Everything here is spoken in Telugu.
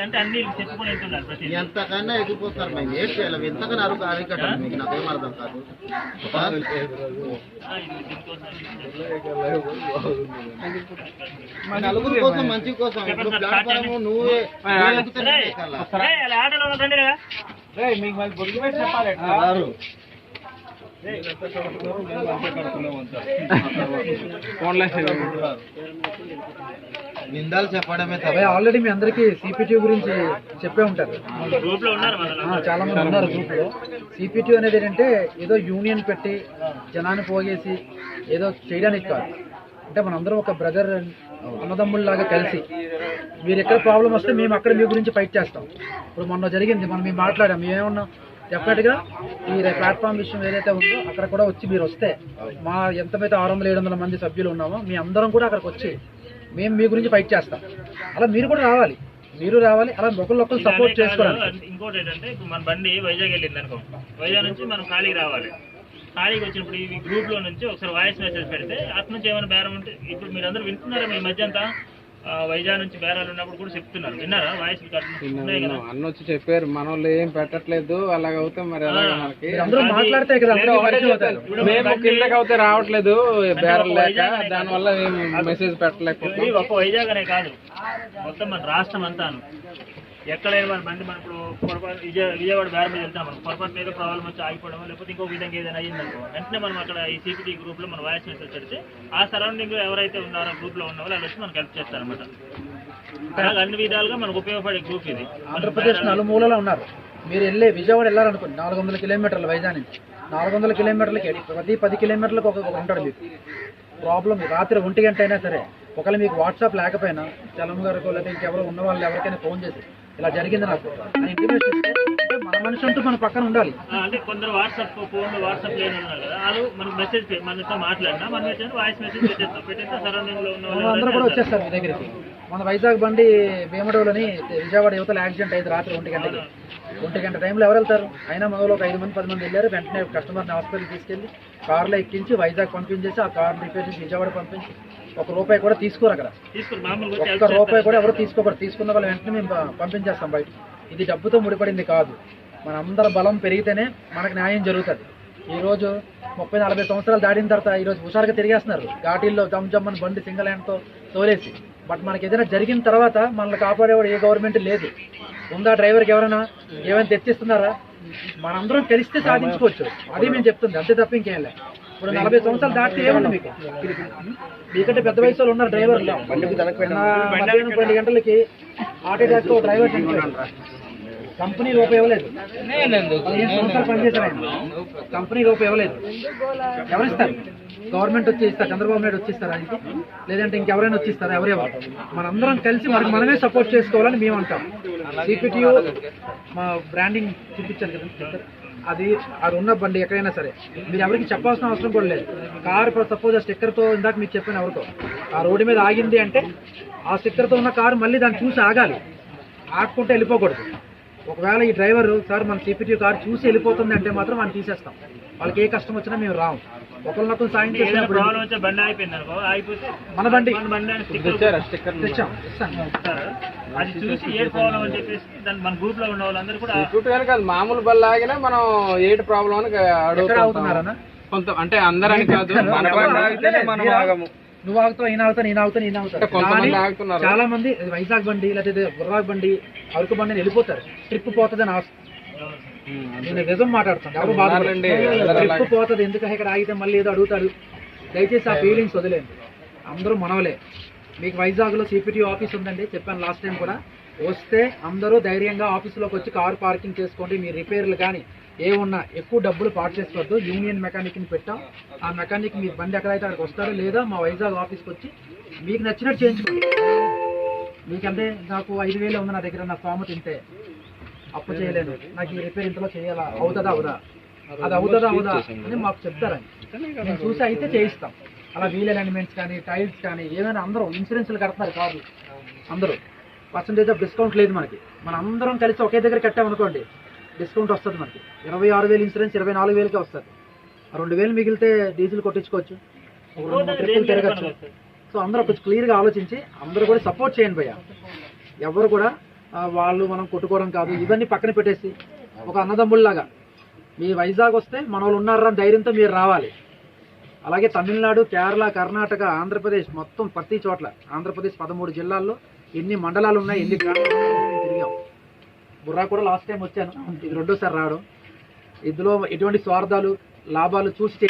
అంటే అన్ని చెప్పుకొని వెళ్తున్నారు ప్రతి ఎంతకన్నా ఎగిపోతారు మేము ఏం చేయాలి ఎంతకన్నా అరుగు అరికట్టాలి మీకు నాకేం అర్థం కాదు నలుగురు కోసం మంచి కోసం ఇప్పుడు ప్లాట్ఫామ్ నువ్వే ఆటలో రండి కదా చెప్పాలి నిందాలు చెప్పడమే ఆల్రెడీ మీ అందరికి సిపిటి గురించి చెప్పే ఉంటారు. చాలా మంది ఉన్నారు గ్రూప్ లో. సిపిటి అనేది ఏంటంటే ఏదో యూనియన్ పెట్టి జనాన్ని పోగేసి ఏదో చేయడానికి కాదు. అంటే మనందరం ఒక బ్రదర్ అన్నదమ్ముల్లాగా కలిసి మీరు ఎక్కడ ప్రాబ్లం వస్తే మేము అక్కడ మీ గురించి ఫైట్ చేస్తాం. ఇప్పుడు మొన్న జరిగింది, మనం మేము మాట్లాడాం, మేమేమన్నా డెఫినెట్గా ఈ ప్లాట్ఫామ్ విషయం ఏదైతే ఉందో అక్కడ కూడా వచ్చి మీరు వస్తే మా ఎంతమైతే 600-700 మంది సభ్యులు ఉన్నామో మీ అందరం కూడా అక్కడికి వచ్చి మేము మీ గురించి ఫైట్ చేస్తాం. అలా మీరు కూడా రావాలి, మీరు రావాలి, అలా ఒకరినొకరు సపోర్ట్ చేసుకోవాలి. ఇంకోటి ఏంటంటే ఇప్పుడు మన బండి వైజాగ్ వెళ్ళింది అనుకో, వైజాగ్ నుంచి మనం ఖాళీకి రావాలి. ఖాళీకి వచ్చినప్పుడు ఈ గ్రూప్ లో నుంచి ఒకసారి వాయిస్ మెసేజ్ పెడితే అటు నుంచి ఏమైనా బేరం ఉంటే, ఇప్పుడు మీరు అందరూ వింటున్నారా ఈ మధ్య అంతా వైజాగ్ నుంచి బేరాలు ఉన్నప్పుడు కూడా చెప్తున్నారు, విన్నారా? వాయిస్ అన్న వచ్చి చెప్పారు మన వాళ్ళు ఏం పెట్టట్లేదు అలాగ అవుతే మరి మనకి మాట్లాడితే కదా మేము కిందకి అవుతే రావట్లేదు బేరాలు లేక, దాని వల్ల మెసేజ్ పెట్టలేకపోతే ఒక వైజాగ్ అనే కాదు మొత్తం మన రాష్ట్రం అంతాను ఎక్కడైనా మన బండి మనం ఇప్పుడు పొరపాటు విజయవాడ బేరం మీద వెళ్తాం, మనం పొరపాటు మీద ప్రాబ్లం వచ్చి ఆగిపోవడం లేకపోతే ఇంకో విధంగా ఏదైనా అయ్యిందనుకో వెంటనే మనం అక్కడ ఈ సిపిటి గ్రూప్ లో మన వాయిస్ మెసేజ్ పెడితే ఆ సరౌండింగ్ లో ఎవరైతే ఉన్నారో గ్రూప్ లో ఉన్న వాళ్ళు వచ్చి మనకు హెల్ప్ చేస్తారనమాట. అలాగే అన్ని విధాలుగా మనకు ఉపయోగపడే గ్రూప్ ఇది. ఆంధ్రప్రదేశ్ నలుమూలలో ఉన్నారు. మీరు విజయవాడ వెళ్ళాలనుకోండి 400 కిలోమీటర్లు వైజాగ్ నుంచి, 400 కిలోమీటర్లకి ప్రతి 10 కిలోమీటర్లకు ఒక ఉంటాడు. మీకు ప్రాబ్లం రాత్రి 1 గంట అయినా సరే ఒకవేళ మీకు వాట్సాప్ లేకపోయినా చలం గారికి లేదా ఇంకెవరో ఉన్న వాళ్ళు ఎవరికైనా ఫోన్ చేసి ఇలా జరిగింది నాకు ఇంటిమేషన్ ఇస్తే మన మనిషి అంటూ మన పక్కన ఉండాలి. అంటే కొందరు వాట్సాప్ లేని ఉన్నారు కదా, వాళ్ళు మనకు మెసేజ్ మనతో మాట్లాడినా మన వాయిస్ మెసేజ్ పెట్టేస్తే సరౌండింగ్ లో ఉన్న అందరూ కూడా వచ్చేస్తారు మీ దగ్గరికి. మన వైజాగ్ బండి భీమడోలని విజయవాడ యువతల యాక్సిడెంట్ అయింది రాత్రి 1 గంట టైంలో ఎవరు వెళ్తారు? అయినా మొదలు ఒక 5-10 మంది వెళ్ళారు. వెంటనే కస్టమర్ని హాస్పిటల్కి తీసుకెళ్ళి కార్లో ఎక్కించి వైజాగ్ పంపించేసి ఆ కార్ రిపేర్ చేసి విజయవాడ పంపించి ₹1 కూడా తీసుకోరు. అక్కడ ₹1 కూడా ఎవరు తీసుకోకూడదు. తీసుకున్న వాళ్ళు వెంటనే మేము పంపించేస్తాం బయట. ఇది డబ్బుతో ముడిపడింది కాదు. మనందరం బలం పెరిగితేనే మనకు న్యాయం జరుగుతుంది. ఈరోజు 30-40 సంవత్సరాలు దాటిన తర్వాత ఈరోజు హుషారుగా తిరిగేస్తున్నారు ఘాటీల్లో జమ్మని బండి సింగిల్ హ్యాండ్తో తోలేసి. బట్ మనకి ఏదైనా జరిగిన తర్వాత మనల్ని కాపాడేవాడు ఏ గవర్నమెంట్ లేదు. ఉందా? డ్రైవర్కి ఎవరైనా ఏమైనా తెచ్చిస్తున్నారా? మనందరం కలిస్తే సాధించుకోవచ్చు. అది మేము చెప్తుంది, అంతే తప్ప ఇంకేం లేదు. ఇప్పుడు 40 సంవత్సరాలు దాటితే ఏముంది మీకు? మీకంటే పెద్ద వయసు వాళ్ళు ఉన్నారు డ్రైవర్లు. 12 గంటలకి హార్ట్ అటాక్ డ్రైవర్ కంపెనీ రూపాయి ఇవ్వలేదు. 15 సంవత్సరాలు పనిచేశారు. కంపెనీ రూపాయి ఇవ్వలేదు. ఎవరిస్తారు? గవర్నమెంట్ వచ్చి ఇస్తారు, చంద్రబాబు నాయుడు వచ్చిస్తారు ఆయనకి, లేదంటే ఇంకెవరైనా వచ్చిస్తారా? ఎవరెవరు? మనందరం కలిసి మనమే సపోర్ట్ చేసుకోవాలని మేము అంటాం. సిపిటియు మా బ్రాండింగ్ చూపించారు కదా, అది ఉన్న బండి ఎక్కడైనా సరే మీరు ఎవరికి చెప్పాల్సిన అవసరం కూడా లేదు. కారు సపోజ్ ఆ స్టిక్కర్తో ఇందాక మీకు చెప్పాను ఎవరితో ఆ రోడ్డు మీద ఆగింది అంటే ఆ స్టిక్కర్తో ఉన్న కారు మళ్ళీ దాన్ని చూసి ఆగాలి, ఆగకుంటే వెళ్ళిపోకూడదు. ఒకవేళ ఈ డ్రైవర్ సార్ మన సిపిటి కారు చూసి వెళ్ళిపోతుంది అంటే మాత్రం మనం తీసేస్తాం. వాళ్ళకి ఏ కష్టం వచ్చినా మేము రాము. ఒకరినొకరు సాయం చేసినప్పుడు మన బండి తెచ్చాం. మామూలు బళ్ళు ఆగినా మనం ఏటి ప్రాబ్లం అని అడుగుతున్నారన్నా కొంత, అంటే అందరని కాదు. నువ్వు ఆగుతావు, ఈయన ఆగుతా, నేను ఆగుతా, నేను ఆగుతా. చాలా మంది వైజాగ్ బండి లేకపోతే గుర్రాగ్ బండి అరకు బండి వెళ్ళిపోతారు. ట్రిప్ పోతుందని ఆశ. నేను నిజం మాట్లాడుతాను, ఎవరు బాధపడండి. ట్రిప్ పోతుంది ఎందుకంటే ఇక్కడ ఆగితే మళ్ళీ ఏదో అడుగుతారు. దయచేసి ఆ ఫీలింగ్స్ వదిలేండి. అందరూ మనవలే. మీకు వైజాగ్లో సిపిటి ఆఫీస్ ఉందండి, చెప్పాను లాస్ట్ టైం కూడా. వస్తే అందరూ ధైర్యంగా ఆఫీసులోకి వచ్చి కారు పార్కింగ్ చేసుకోండి. మీ రిపేర్లు కానీ ఏమున్నా ఎక్కువ డబ్బులు పాటు చేసుకోవద్దు. యూనియన్ మెకానిక్ని పెట్టాం. ఆ మెకానిక్ మీ బండి ఎక్కడైతే అక్కడికి వస్తారో లేదా మా వైజాగ్ ఆఫీస్కి వచ్చి మీకు నచ్చినట్టు చేయించుకోండి. మీకంటే నాకు 5,000 ఉంది నా దగ్గర, నా స్తోమత తింటే అప్పు చేయలేను, నాకు ఈ రిపేర్ ఇంతలో చేయాలా, అవుతుందా అవుదా, అది అవుతుందా అవుదా అని మాకు చెప్తారని నేను చూసి అయితే చేయిస్తాం. అలా వీల్ అలైన్మెంట్స్ కానీ టైల్స్ కానీ ఏమైనా అందరూ ఇన్సూరెన్స్లు కడుతున్నారు కార్లు అందరూ. పర్సంటేజ్ ఆఫ్ డిస్కౌంట్ లేదు మనకి. మనం అందరం కలిసి ఒకే దగ్గర కట్టామనుకోండి డిస్కౌంట్ వస్తుంది మనకి. 26,000 ఇన్సూరెన్స్ 24,000కే వస్తుంది. 2,000 మిగిలితే డీజిల్ కొట్టించుకోవచ్చు, 2 ట్రిప్పులు తిరగచ్చు. సో అందరూ కొంచెం క్లియర్గా ఆలోచించి అందరూ కూడా సపోర్ట్ చేయండి భయ్య. ఎవరు కూడా వాళ్ళు మనం కొట్టుకోవడం కాదు, ఇవన్నీ పక్కన పెట్టేసి ఒక అన్నదమ్ముళ్ళలాగా మీ వైజాగ్ వస్తే మన వాళ్ళు ఉన్నారా అని ధైర్యంతో మీరు రావాలి. అలాగే తమిళనాడు, కేరళ, కర్ణాటక, ఆంధ్రప్రదేశ్ మొత్తం ప్రతి చోట్ల, ఆంధ్రప్రదేశ్ 13 జిల్లాల్లో ఎన్ని మండలాలు ఉన్నాయి, ఎన్ని గ్రామాలు ఉన్నాయి తిరిగాం. బుర్రా కూడా లాస్ట్ టైం వచ్చాను, ఇది రెండోసారి రావడం. ఇందులో ఎటువంటి స్వార్థాలు లాభాలు చూసి